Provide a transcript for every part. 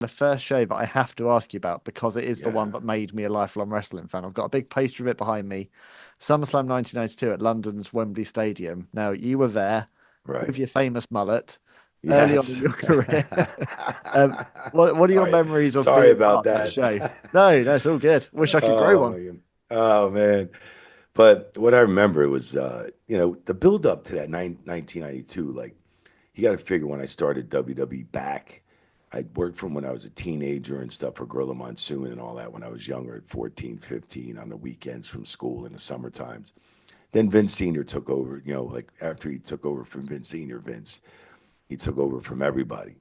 the first show that I have to ask you about because it is the one Yeah, that made me a lifelong wrestling fan. I've got a big poster of it behind me. SummerSlam 1992 at London's Wembley Stadium. Now, you were there with right. your famous mullet early on in Yes. your career. What are All your right. memories of Sorry being about part of that that. show? No, no, it's all good. Wish I could grow Oh one. my God. Oh man. But what I remember was, the build up to that 1992. Like, you got to figure when I started WWE back, I'd worked from when I was a teenager and stuff for Gorilla Monsoon and all that when I was younger at 14, 15 on the weekends from school in the summer times. Then Vince Sr. took over, like after he took over from Vince Sr., he took over from everybody.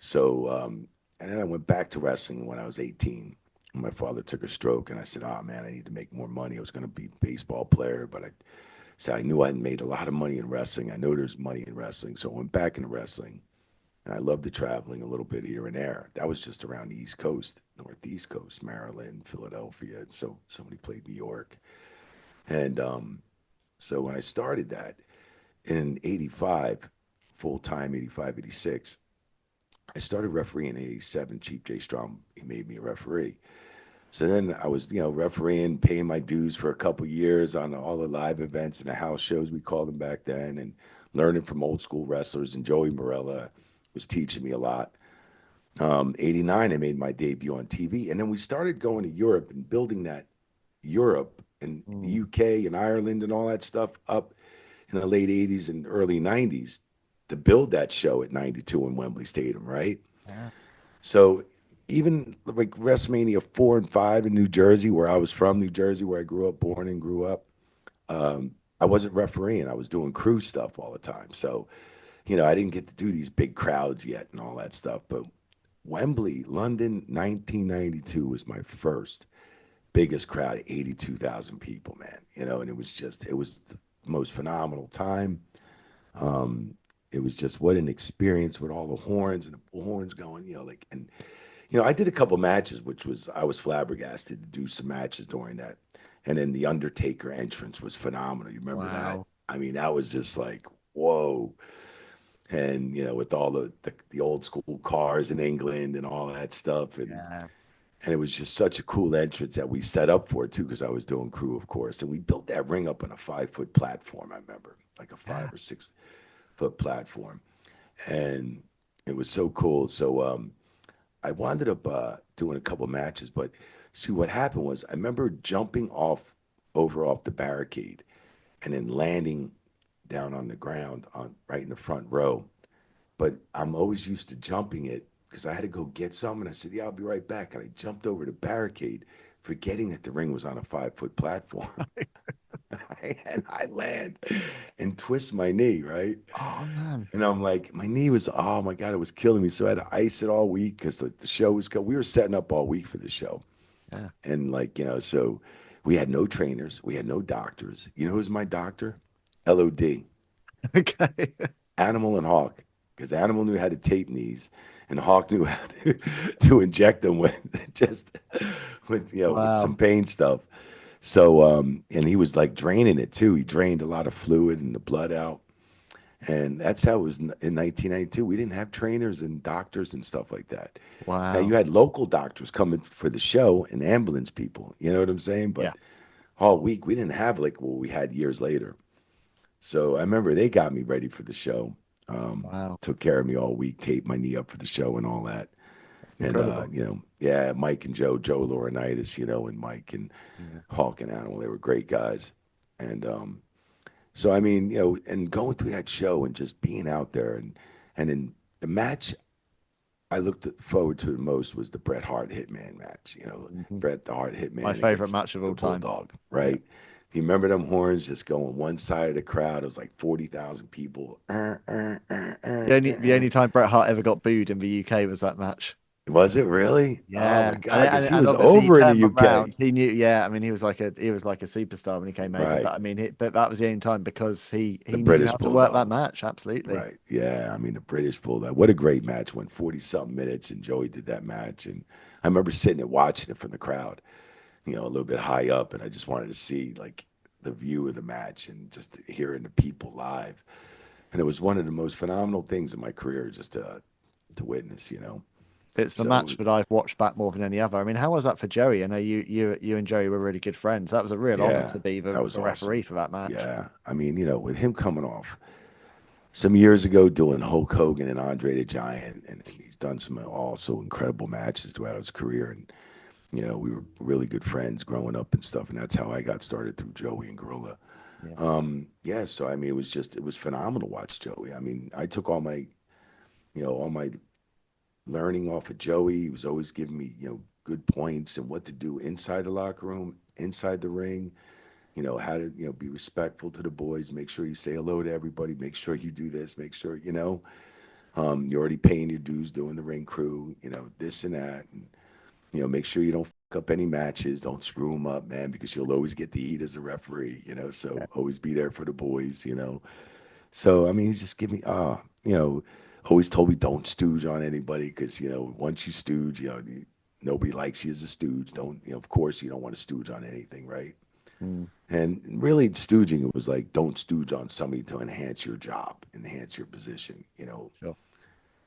So, and then I went back to wrestling when I was 18. My father took a stroke, and I said, "Oh man, I need to make more money." I was going to be a baseball player, but I said I knew I hadn't made a lot of money in wrestling. I know there's money in wrestling, so I went back into wrestling, and I loved the traveling a little bit here and there. That was just around the East Coast, Northeast Coast, Maryland, Philadelphia, and so somebody played New York, and so when I started that in '85, full time '85, '86. I started refereeing in '87. Chief J. Strom, he made me a referee. So then I was, refereeing, paying my dues for a couple years on all the live events and the house shows we called them back then, and learning from old school wrestlers. And Joey Morella was teaching me a lot. '89, I made my debut on TV, and then we started going to Europe and building that Europe and the Mm, UK and Ireland and all that stuff up in the late '80s and early '90s to build that show at '92 in Wembley Stadium, right? yeah. So even like WrestleMania 4 and 5 in New Jersey, where I was from, New Jersey, where I grew up, born and grew up, I wasn't refereeing. I was doing crew stuff all the time. So, I didn't get to do these big crowds yet and all that stuff. But Wembley, London, 1992 was my first biggest crowd, 82,000 people, man. And it was the most phenomenal time. Um, it was just what an experience with all the horns and the horns going, like, and I did a couple matches, which was I was flabbergasted to do some matches during that, and then the Undertaker entrance was phenomenal. You remember that? Wow. I mean, that was just like whoa, and with all the old school cars in England and all that stuff, Yeah. and it was just such a cool entrance that we set up for it too, because I was doing crew, of course, and we built that ring up on a 5 foot platform. I remember, like a Yeah. 5 or 6 foot platform, and it was so cool. So I wound up doing a couple matches, but see what happened was I remember jumping off the barricade and then landing down on the ground on right in the front row. But I'm always used to jumping it because I had to go get some, and I said, "Yeah, I'll be right back." And I jumped over the barricade, forgetting that the ring was on a 5 foot platform. And I land and twist my knee, right? Oh man. And I'm like, my knee was, oh my God, it was killing me. So I had to ice it all week because the show was, we were setting up all week for the show. Yeah. And like, so we had no trainers, we had no doctors. You know who's my doctor? LOD, Okay. Animal and Hawk, because Animal knew how to tape knees and Hawk knew how to inject them with just with some Wow. pain stuff. So, and he was like draining it too. He drained a lot of fluid and the blood out. And that's how it was in 1992. We didn't have trainers and doctors and stuff like that. Now you Wow. had local doctors coming for the show and ambulance people. You know what I'm saying? Yeah. But all week we didn't have like what we had years later. So I remember they got me ready for the show. Wow. Took care of me all week, taped my knee up for the show and all that. That's And incredible. yeah, Mike and Joe Laurinaitis, and Mike and Yeah. Hawk and Animal, they were great guys. And so I mean, and going through that show and just being out there and in the match I looked forward to the most was the Bret Hart Hitman match. Mhm. Bret the Hart My Hitman favorite against match of the all time. Bulldog, Yeah. right? You remember them horns just going one side of the crowd? It was like 40,000 people. The only time Bret Hart ever got booed in the UK was that match. Was it really? Oh my Yeah, and God, and, because he and was obviously he over in the turned them UK. round. He knew, yeah. I mean, he was like a superstar when he came over. Right. But I mean, but that was the only time because he The he knew British how to work that Bulldog. match. Absolutely. Right. Yeah. I mean, the British Bulldog. What a great match. Went 40 something minutes and Joey did that match. And I remember sitting and watching it from the crowd, a little bit high up. And I just wanted to see like the view of the match and just hearing the people live. And it was one of the most phenomenal things in my career just to witness. It's the So match that I've watched back more than any other. I mean, how was that for Joey? I know you and Joey were really good friends. That was a real honor yeah, to be that was the referee awesome. for that match. Yeah, I mean, with him coming off some years ago doing Hulk Hogan and Andre the Giant, and he's done some also incredible matches throughout his career. And we were really good friends growing up and stuff, and that's how I got started through Joey and Gorilla. Yeah. Yeah, so I mean, it was phenomenal to watch Joey. I mean, I took all my learning off of Joey. He was always giving me, good points and what to do inside the locker room, inside the ring. How to, be respectful to the boys. Make sure you say hello to everybody. Make sure you do this. Make sure, you're already paying your dues doing the ring crew. This and that, and make sure you don't fuck up any matches. Don't screw them up, man, because you'll always get the heat as a referee. So Yeah. always be there for the boys. So I mean, he's just give me always told me don't stooge on anybody because once you stooge, nobody likes you as a stooge. Don't of course you don't want to stooge on anything, right? Mm, And really, stooging it was like don't stooge on somebody to enhance your job, enhance your position. sure.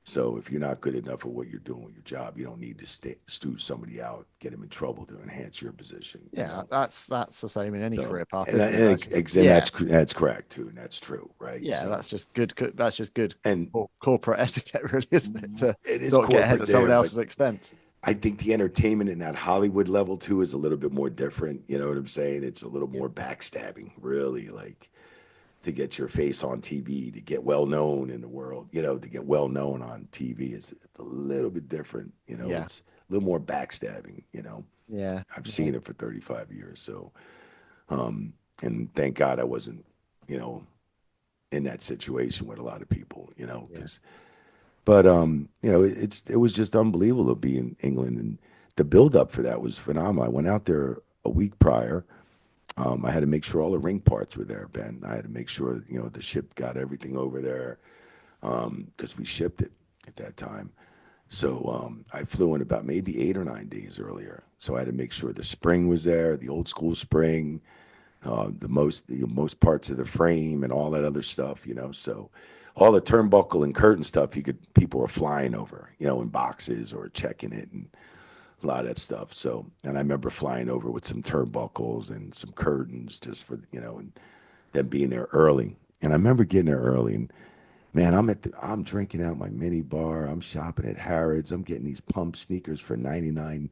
So if you're not good enough at what you're doing with your job, you don't need to stooge somebody out, get them in trouble to enhance your position. Yeah, that's the same in any So career path, and isn't it? That's just and yeah, that's correct too, and that's true, right? yeah. So That's just good and corporate etiquette, really, isn't it? To it is not get ahead corporate at someone there, but else's expense. I think the entertainment in that Hollywood level too is a little bit more different. You know what I'm saying? It's a little Yeah. more backstabbing, really, like to get your face on TV, to get well known in the world, to get well known on TV is a little bit different. Yeah. It's a little more backstabbing. Yeah. I've Yeah. seen it for 35 years. So, um, and thank God I wasn't, you know, in that situation with a lot of people, Yeah. because but it was just unbelievable to be in England, and the build up for that was phenomenal. I went out there a week prior. I had to make sure all the ring parts were there, Ben. I had to make sure the ship got everything over there because we shipped it at that time. So I flew in about maybe 8 or 9 days earlier. So I had to make sure the spring was there, the old school spring, most parts of the frame and all that other stuff. So all the turnbuckle and curtain stuff, people were flying over, in boxes or checking it and a lot of that stuff. So, and I remember flying over with some turnbuckles and some curtains just for, and them being there early. And I remember getting there early and man, I'm drinking out my mini bar. I'm shopping at Harrods. I'm getting these pump sneakers for 99.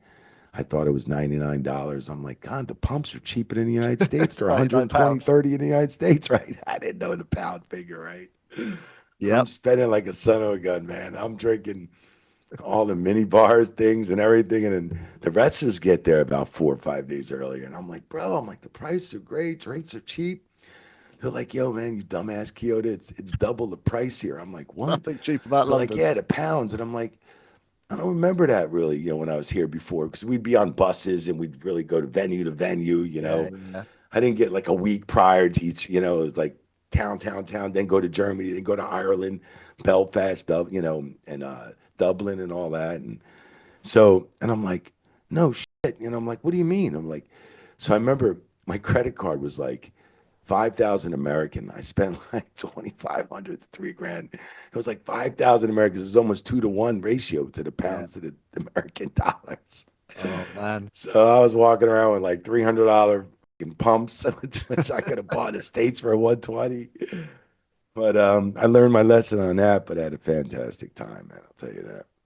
I thought it was $99. I'm like, God, the pumps are cheaper in the United States. They're 120, £99. 30 in the United States, right? I didn't know the pound figure, right? I'm Yep. spending like a son of a gun, man. I'm drinking all the mini bars, things, and everything. And then the wrestlers get there about 4 or 5 days earlier. And I'm like, bro, the prices are great. Drinks are cheap. They're like, yo, man, you dumbass Kyoto, it's double the price here. I'm like, what? Nothing cheap about They're like, London. yeah, the pounds. And I'm like, I don't remember that really, when I was here before, because we'd be on buses and we'd really go to venue. Yeah. Yeah. I didn't get like a week prior to each, it was like town, then go to Germany, then go to Ireland, Belfast, and Dublin and all that. And so, and I'm like, no shit. I'm like, what do you mean? I'm like, so I remember my credit card was like 5,000 American. I spent like 2,500 to 3 grand. It was like 5,000 Americans. It was almost 2 to 1 ratio to the Yeah. pounds to the American dollars. Oh man. So I was walking around with like $300 pumps, which I could have bought in the States for 120. But I learned my lesson on that, but I had a fantastic time, man. I'll tell you that.